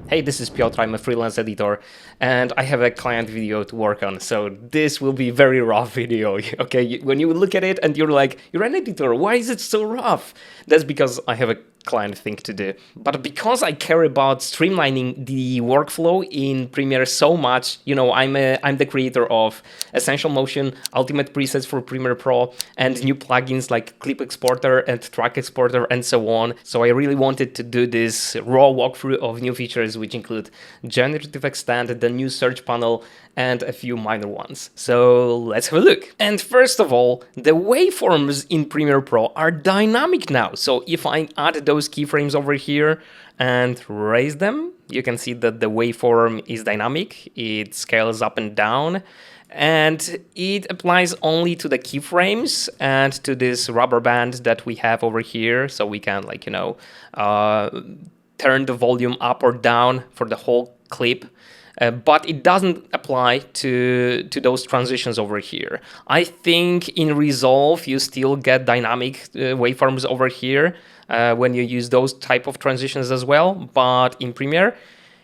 Hey, this is Piotr, I'm a freelance editor, and I have a client video to work on, so this will be very rough video, okay? When you look at it and you're like, you're an editor, why is it so rough? That's because I have a client thing to do. But because I care about streamlining the workflow in Premiere so much, you know, I'm the creator of Essential Motion, Ultimate Presets for Premiere Pro, and new plugins like Clip Exporter and Track Exporter and so on. So I really wanted to do this raw walkthrough of new features, which include Generative Extend, the new search panel, and a few minor ones. So let's have a look. And first of all, the waveforms in Premiere Pro are dynamic now. So if I add those keyframes over here and raise them, you can see that the waveform is dynamic. It scales up and down, and it applies only to the keyframes and to this rubber band that we have over here. So we can, like, you know, turn the volume up or down for the whole clip. But it doesn't apply to those transitions over here. I think in Resolve you still get dynamic waveforms over here when you use those type of transitions as well, but in Premiere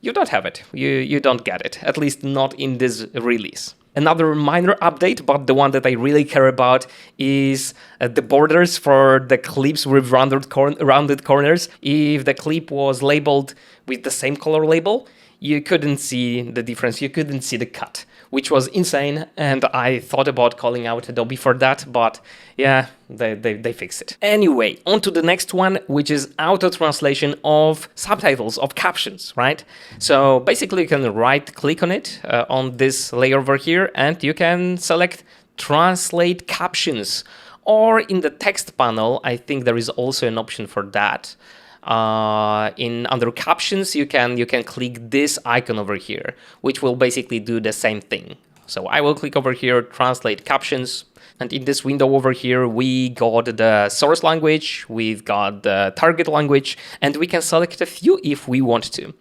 you don't have it. You don't get it, at least not in this release. Another minor update, but the one that I really care about, is the borders for the clips with rounded corners. If the clip was labeled with the same color label, you couldn't see the difference, you couldn't see the cut, which was insane, and I thought about calling out Adobe for that, but yeah, they fixed it. Anyway, on to the next one, which is auto-translation of subtitles, of captions, right? So basically you can right-click on it, on this layer over here, and you can select Translate Captions. Or in the text panel, I think there is also an option for that. Under captions, you can click this icon over here, which will basically do the same thing. So I will click over here, translate captions, and in this window over here we got the source language, we've got the target language, and we can select a few if we want to.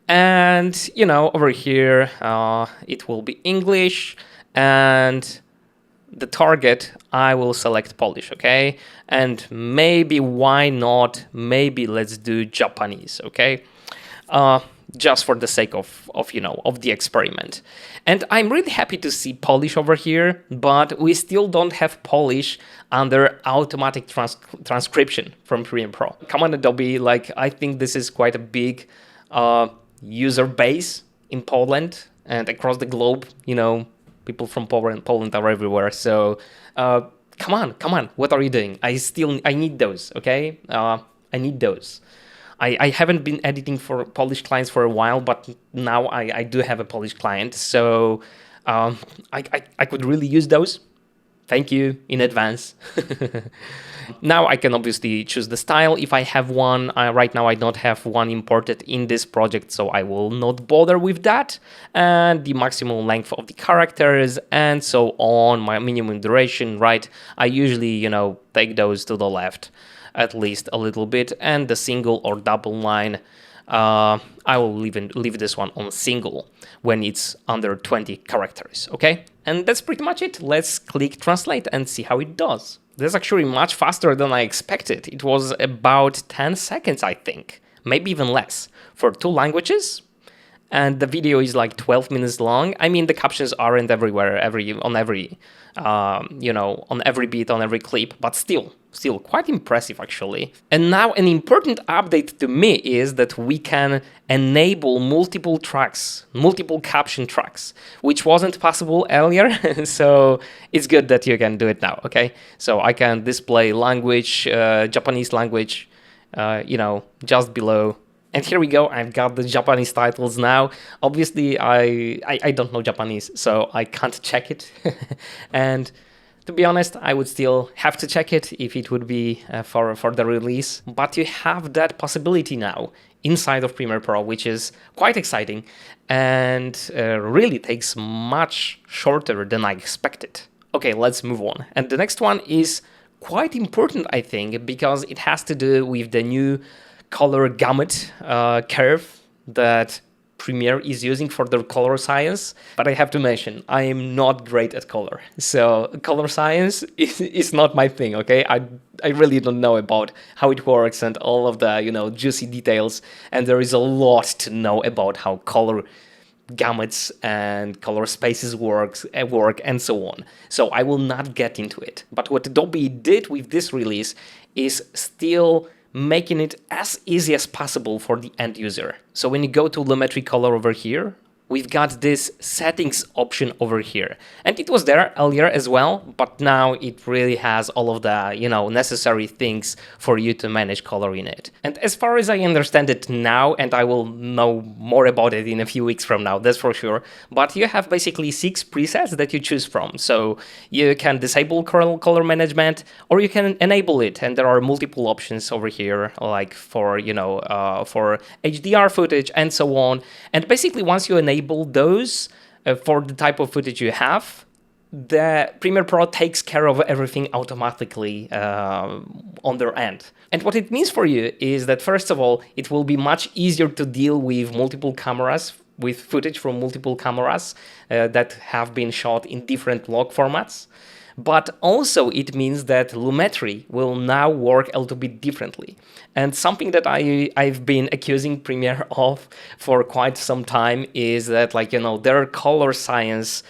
And you know, over here it will be English, and the target, I will select Polish, okay? And maybe, why not, maybe let's do Japanese, okay? Just for the sake of you know, of the experiment. And I'm really happy to see Polish over here, but we still don't have Polish under automatic transcription from Premiere Pro. Come on, Adobe, like, I think this is quite a big user base in Poland and across the globe, you know. People from Poland are everywhere, so come on, what are you doing? I need those, okay? I need those. I haven't been editing for Polish clients for a while, but now I do have a Polish client, so I could really use those. Thank you in advance. Now I can obviously choose the style if I have one. Right now I don't have one imported in this project, so I will not bother with that. And the maximum length of the characters and so on, my minimum duration, right? I usually, you know, take those to the left at least a little bit, and the single or double line, I will leave this one on single when it's under 20 characters, okay? And that's pretty much it. Let's click translate and see how it does. That's actually much faster than I expected. It was about 10 seconds, I think, maybe even less, for 2 languages. And the video is like 12 minutes long. I mean, the captions aren't everywhere, on every beat, on every clip, but still quite impressive, actually. And now an important update to me is that we can enable multiple tracks, multiple caption tracks, which wasn't possible earlier. So it's good that you can do it now, okay? So I can display language, Japanese language, you know, just below. And here we go, I've got the Japanese titles now. Obviously, I don't know Japanese, so I can't check it. And to be honest, I would still have to check it if it would be for the release. But you have that possibility now inside of Premiere Pro, which is quite exciting and really takes much shorter than I expected. Okay, let's move on. And the next one is quite important, I think, because it has to do with the new color gamut curve that Premiere is using for their color science. But I have to mention, I am not great at color. So color science is not my thing, okay? I really don't know about how it works and all of the, juicy details. And there is a lot to know about how color gamuts and color spaces work and so on. So I will not get into it. But what Adobe did with this release is still making it as easy as possible for the end user. So when you go to Lumetri Color over here, we've got this settings option over here. And it was there earlier as well, but now it really has all of the, necessary things for you to manage color in it. And as far as I understand it now, and I will know more about it in a few weeks from now, that's for sure, but you have basically 6 presets that you choose from. So you can disable color management, or you can enable it. And there are multiple options over here, like for, for HDR footage and so on. And basically once you enable those for the type of footage you have, the Premiere Pro takes care of everything automatically on their end. And what it means for you is that, first of all, it will be much easier to deal with multiple cameras, with footage from multiple cameras that have been shot in different log formats. But also it means that Lumetri will now work a little bit differently. And something that I've been accusing Premiere of for quite some time is that, their color science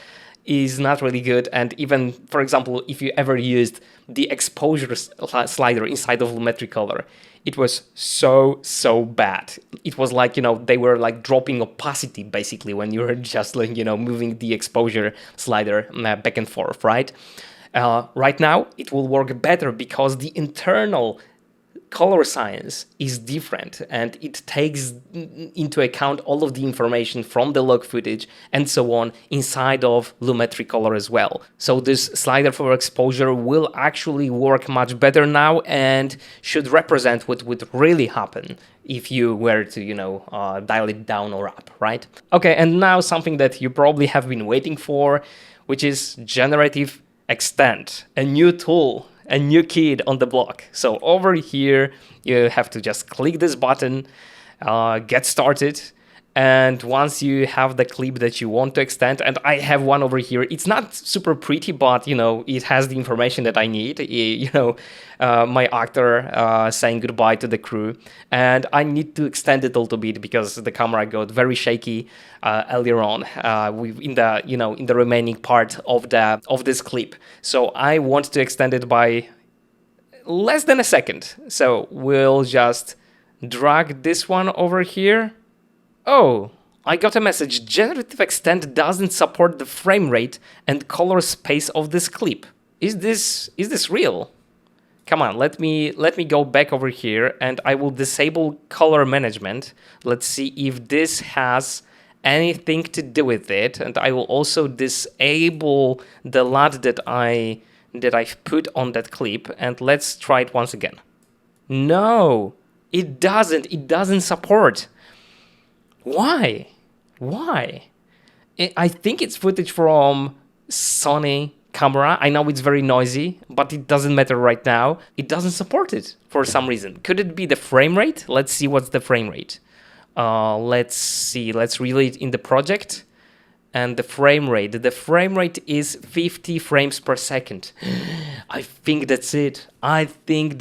is not really good. And even, for example, if you ever used the exposure slider inside of Lumetri Color, it was so bad. It was like, they were like dropping opacity basically when you were just moving the exposure slider back and forth, right? Right now, it will work better because the internal color science is different and it takes into account all of the information from the log footage and so on inside of Lumetri Color as well. So this slider for exposure will actually work much better now and should represent what would really happen if you were to, dial it down or up, right? Okay, and now something that you probably have been waiting for, which is Generative Extend, a new tool, a new kid on the block. So over here, you have to just click this button, get started. And once you have the clip that you want to extend, and I have one over here, it's not super pretty, but, it has the information that I need. My actor saying goodbye to the crew. And I need to extend it a little bit because the camera got very shaky earlier on in the remaining part of this clip. So I want to extend it by less than a second. So we'll just drag this one over here. Oh, I got a message. Generative Extend doesn't support the frame rate and color space of this clip. Is this real? Come on, let me go back over here and I will disable color management. Let's see if this has anything to do with it. And I will also disable the LUT that I've put on that clip. And let's try it once again. No, it doesn't. It doesn't support. Why? I think it's footage from Sony camera. I know it's very noisy, but it doesn't matter right now. It doesn't support it for some reason. Could it be the frame rate? Let's see what's the frame rate. Let's see. Let's relay it in the project. And the frame rate is 50 frames per second. I think that's it. I think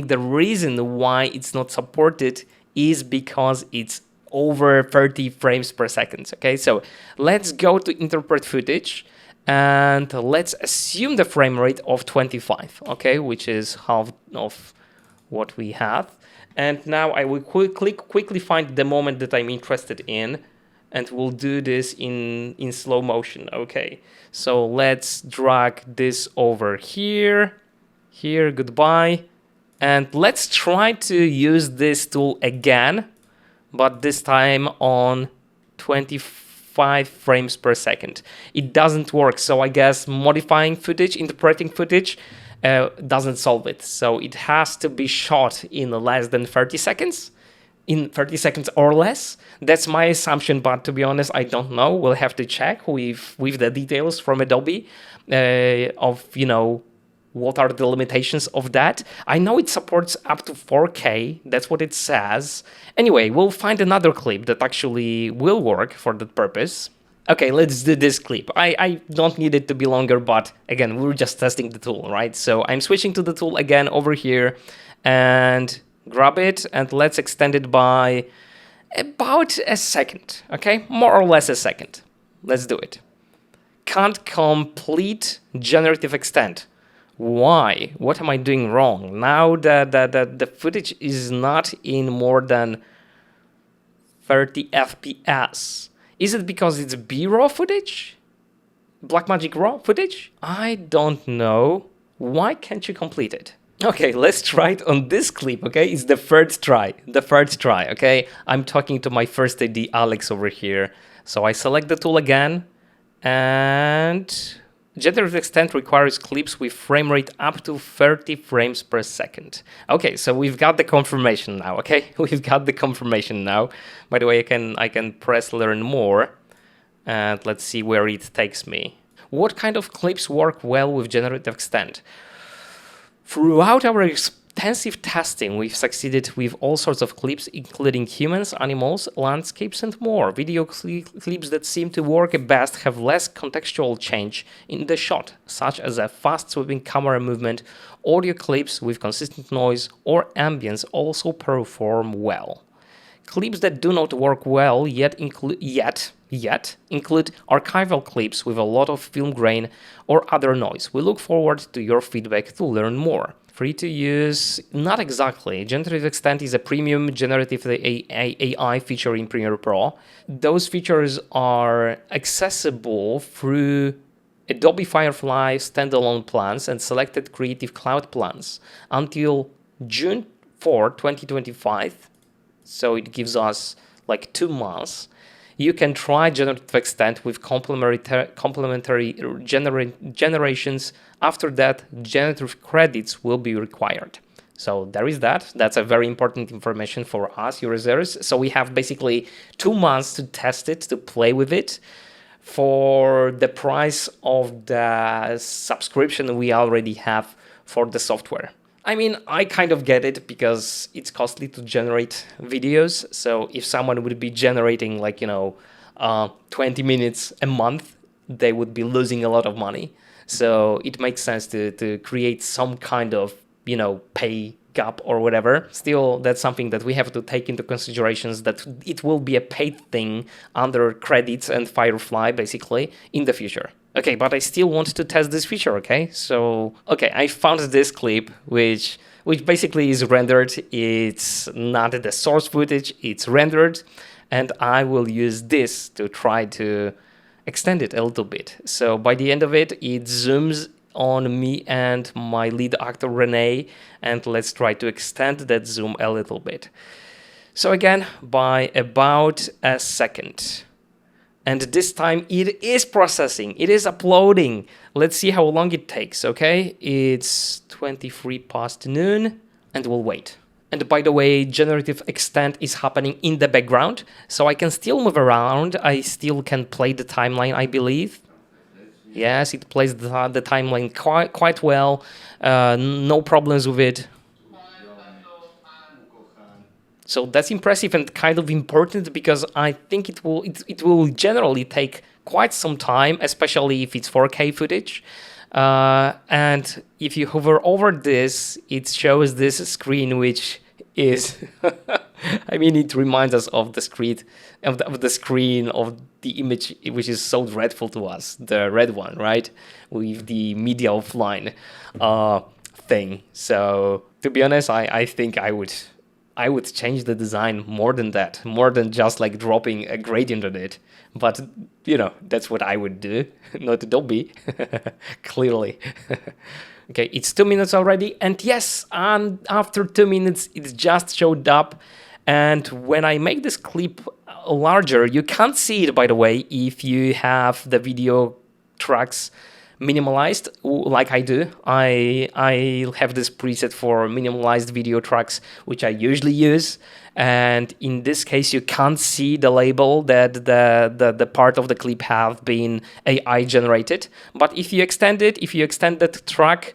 the reason why it's not supported is because it's over 30 frames per second. Okay, so let's go to interpret footage and let's assume the frame rate of 25, okay, which is half of what we have. And now I will quickly find the moment that I'm interested in, and we'll do this in slow motion. Okay, so let's drag this over here, goodbye. And let's try to use this tool again, but this time on 25 frames per second. It doesn't work, so I guess modifying footage, interpreting footage, doesn't solve it. So it has to be shot in less than 30 seconds, in 30 seconds or less. That's my assumption, but to be honest, I don't know. We'll have to check with the details from Adobe of, what are the limitations of that. I know it supports up to 4K, that's what it says. Anyway, we'll find another clip that actually will work for that purpose. Okay, let's do this clip. I don't need it to be longer, but again, we're just testing the tool, right? So I'm switching to the tool again over here and grab it, and let's extend it by about a second, okay? More or less a second. Let's do it. Can't complete generative extend. Why? What am I doing wrong? Now the footage is not in more than 30 FPS. Is it because it's B-RAW footage? Blackmagic RAW footage? I don't know. Why can't you complete it? Okay, let's try it on this clip, okay? It's the third try, okay? I'm talking to my first AD, Alex, over here. So I select the tool again, and Generative Extend requires clips with frame rate up to 30 frames per second. Okay, so we've got the confirmation now, okay? We've got the confirmation now. By the way, I can press learn more, and let's see where it takes me. What kind of clips work well with Generative Extend? Throughout our extensive testing, we've succeeded with all sorts of clips, including humans, animals, landscapes, and more. Video clips that seem to work best have less contextual change in the shot, such as a fast sweeping camera movement. Audio clips with consistent noise or ambience also perform well. Clips that do not work well yet include archival clips with a lot of film grain or other noise. We look forward to your feedback to learn more. Free to use? Not exactly. Generative Extend is a premium generative AI feature in Premiere Pro. Those features are accessible through Adobe Firefly standalone plans and selected Creative Cloud plans until June 4, 2025. So it gives us like 2 months. You can try Generative Extend with complementary generations. After that, generative credits will be required. So there is that. That's a very important information for us users. So we have basically 2 months to test it, to play with it, for the price of the subscription we already have for the software. I mean, I kind of get it because it's costly to generate videos. So if someone would be generating 20 minutes a month, they would be losing a lot of money. So it makes sense to create some kind of, pay gap or whatever. Still, that's something that we have to take into considerations, that it will be a paid thing under credits and Firefly, basically, in the future. Okay, but I still want to test this feature, okay? So, okay, I found this clip, which basically is rendered. It's not the source footage, it's rendered. And I will use this to try to extend it a little bit. So by the end of it, it zooms on me and my lead actor, Renee. And let's try to extend that zoom a little bit. So again, by about a second. And this time it is processing, it is uploading. Let's see how long it takes, okay? It's 23 past noon, and we'll wait. And by the way, Generative Extend is happening in the background, so I can still move around. I still can play the timeline, I believe. Yes, it plays the timeline quite well. No problems with it. So that's impressive and kind of important, because I think it will generally take quite some time, especially if it's 4K footage. And if you hover over this, it shows this screen, which is, I mean, it reminds us of the screen of the image, which is so dreadful to us, the red one, right, with the media offline thing. So to be honest, I think I would change the design more than that, more than just like dropping a gradient on it. But, that's what I would do, not Adobe, clearly. Okay, it's 2 minutes already. And yes, after 2 minutes, it just showed up. And when I make this clip larger, you can't see it, by the way, if you have the video tracks minimalized like I do. I have this preset for minimalized video tracks, which I usually use, and in this case you can't see the label that the part of the clip have been AI generated. But if you extend that track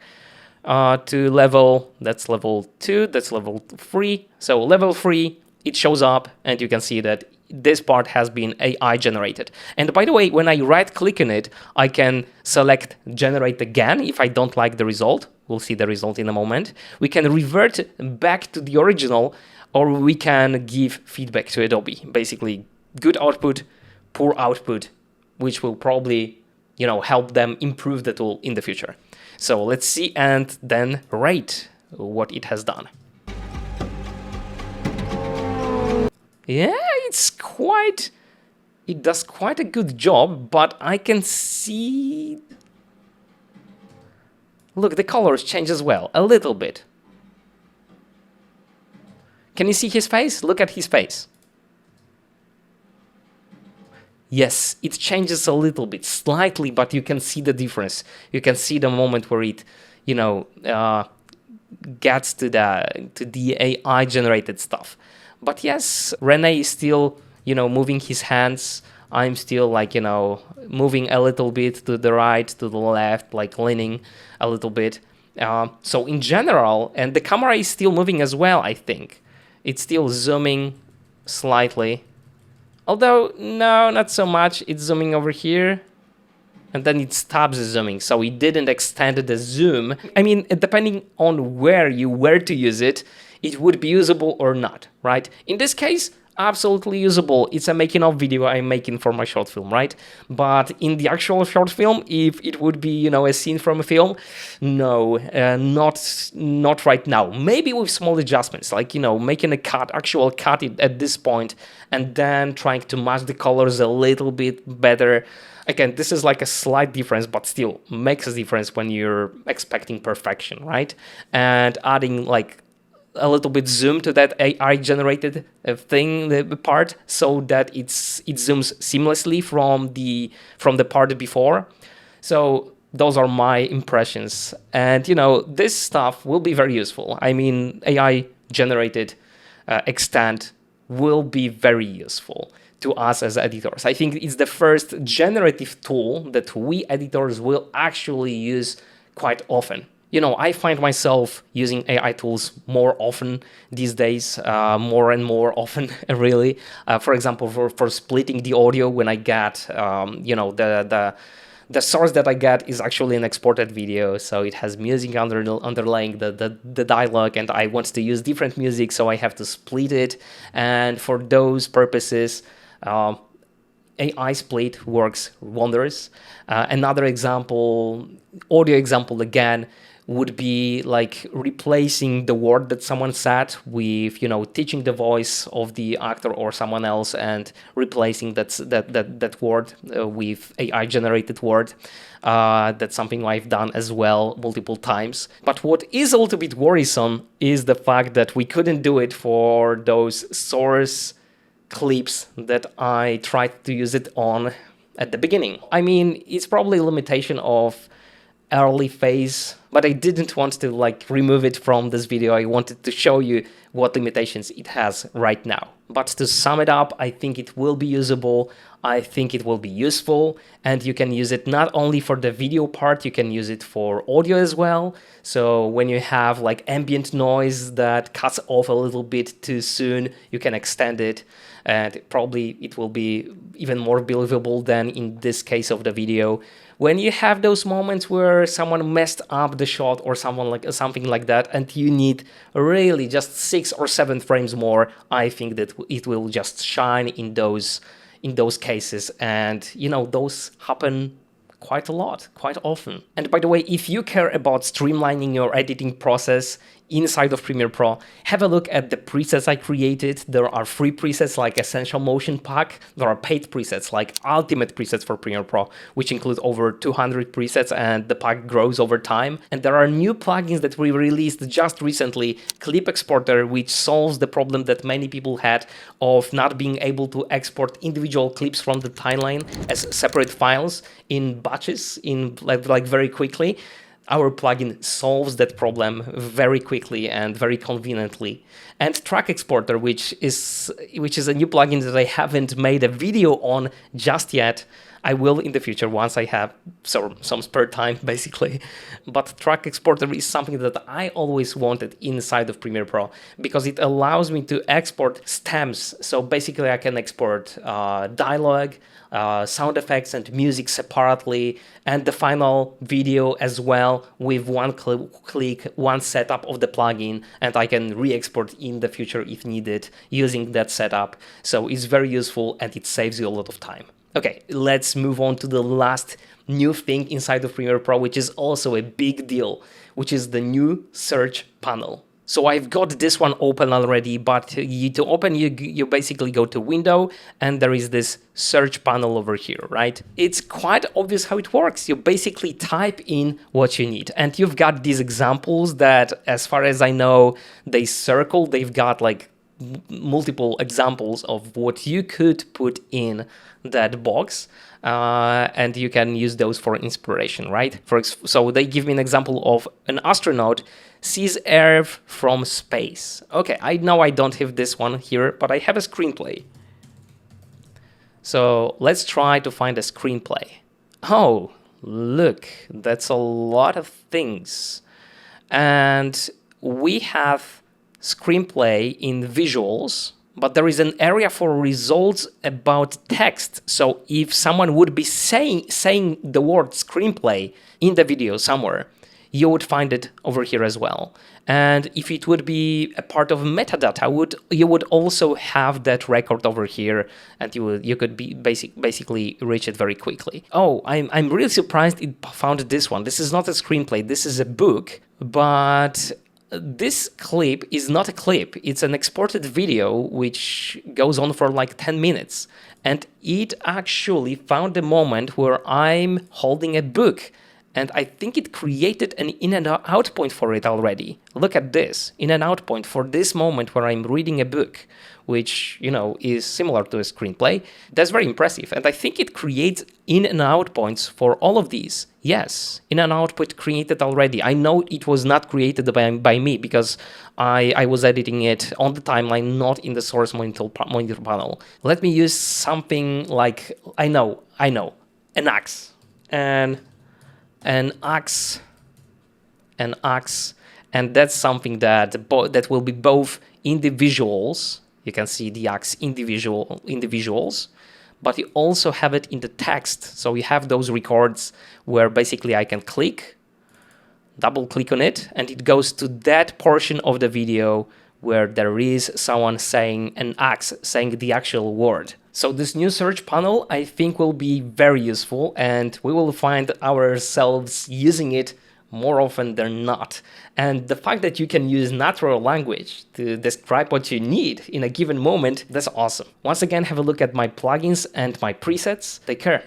to that's level 2, that's level 3. So level 3, it shows up and you can see that this part has been AI generated. And by the way, when I right click on it, I can select generate again if I don't like the result. We'll see the result in a moment. We can revert back to the original, or we can give feedback to Adobe. Basically, good output, poor output, which will probably, help them improve the tool in the future. So let's see and then rate what it has done. Yeah, it does quite a good job, but I can see... Look, the colors change as well, a little bit. Can you see his face? Look at his face. Yes, it changes a little bit, slightly, but you can see the difference. You can see the moment where it, gets to the AI generated stuff. But yes, Rene is still, moving his hands. I'm still moving a little bit to the right, to the left, leaning a little bit. So in general, and the camera is still moving as well, I think. It's still zooming slightly. Although, no, not so much. It's zooming over here. And then it stops zooming, so it didn't extend the zoom. I mean, depending on where you were to use it, it would be usable or not, right? In this case, absolutely usable. It's a making of video I'm making for my short film, right? But in the actual short film, if it would be, a scene from a film, no, not right now. Maybe with small adjustments, making a actual cut at this point, and then trying to match the colors a little bit better. Again, this is a slight difference, but still makes a difference when you're expecting perfection, right? And adding a little bit zoom to that AI generated thing, the part, so that it zooms seamlessly from the part before. So those are my impressions. And this stuff will be very useful. I mean, AI generated extent will be very useful to us as editors. I think it's the first generative tool that we editors will actually use quite often. I find myself using AI tools more often these days, more and more often, really. For example, for splitting the audio when I get, the source that I get is actually an exported video, so it has music underlying the dialogue, and I want to use different music, so I have to split it. And for those purposes, AI split works wonders. Another example, audio example again, would be replacing the word that someone said with, teaching the voice of the actor or someone else and replacing that word with AI generated word. That's something I've done as well multiple times. But what is a little bit worrisome is the fact that we couldn't do it for those source clips that I tried to use it on at the beginning. I mean, it's probably a limitation of early phase, but I didn't want to remove it from this video. I wanted to show you what limitations it has right now. But to sum it up, I think it will be usable. I think it will be useful, and you can use it not only for the video part, you can use it for audio as well. So when you have ambient noise that cuts off a little bit too soon, you can extend it, and probably it will be even more believable than in this case of the video. When you have those moments where someone messed up the shot or something like that, and you need really just 6 or 7 frames more, I think that it will just shine in those cases. And those happen quite a lot, quite often. And by the way, if you care about streamlining your editing process inside of Premiere Pro, have a look at the presets I created. There are free presets like Essential Motion Pack. There are paid presets like Ultimate presets for Premiere Pro, which include over 200 presets, and the pack grows over time. And there are new plugins that we released just recently, Clip Exporter, which solves the problem that many people had of not being able to export individual clips from the timeline as separate files in batches, very quickly. Our plugin solves that problem very quickly and very conveniently. And Track Exporter, which is a new plugin that I haven't made a video on just yet, I will in the future once I have some spare time, basically. But track exporter is something that I always wanted inside of Premiere Pro because it allows me to export stems. So basically I can export dialogue, sound effects and music separately, and the final video as well with one click, one setup of the plugin, and I can re-export in the future if needed using that setup. So it's very useful and it saves you a lot of time. Okay, let's move on to the last new thing inside of Premiere Pro, which is also a big deal, which is the new search panel. So I've got this one open already, but to open, you basically go to Window, and there is this search panel over here, right? It's quite obvious how it works. You basically type in what you need, and you've got these examples that, as far as I know, they circle. They've got like multiple examples of what you could put in that box. And you can use those for inspiration, right? So they give me an example of an astronaut sees Earth from space. Okay, I know I don't have this one here, but I have a screenplay. So let's try to find a screenplay. Oh, look, that's a lot of things. And we have screenplay in visuals, but there is an area for results about text. So if someone would be saying the word screenplay in the video somewhere, you would find it over here as well. And if it would be a part of metadata, you would also have that record over here, and you could be basically reach it very quickly. Oh, I'm really surprised it found this one. This is not a screenplay. This is a book, but this clip is not a clip. It's an exported video which goes on for like 10 minutes. And it actually found the moment where I'm holding a book. And I think it created an in and out point for it already. Look at this, in and out point for this moment where I'm reading a book, which, you know, is similar to a screenplay. That's very impressive. And I think it creates in and out points for all of these. Yes, in and out point created already. I know it was not created by me because I was editing it on the timeline, not in the source monitor panel. Let me use something like, I know, an axe. An axe, and that's something that will be both in the visuals. You can see the axe in the visuals, but you also have it in the text. So you have those records where basically I can double click on it, and it goes to that portion of the video where there is someone saying an axe, saying the actual word. So this new search panel, I think, will be very useful, and we will find ourselves using it more often than not. And the fact that you can use natural language to describe what you need in a given moment, that's awesome. Once again, have a look at my plugins and my presets. Take care.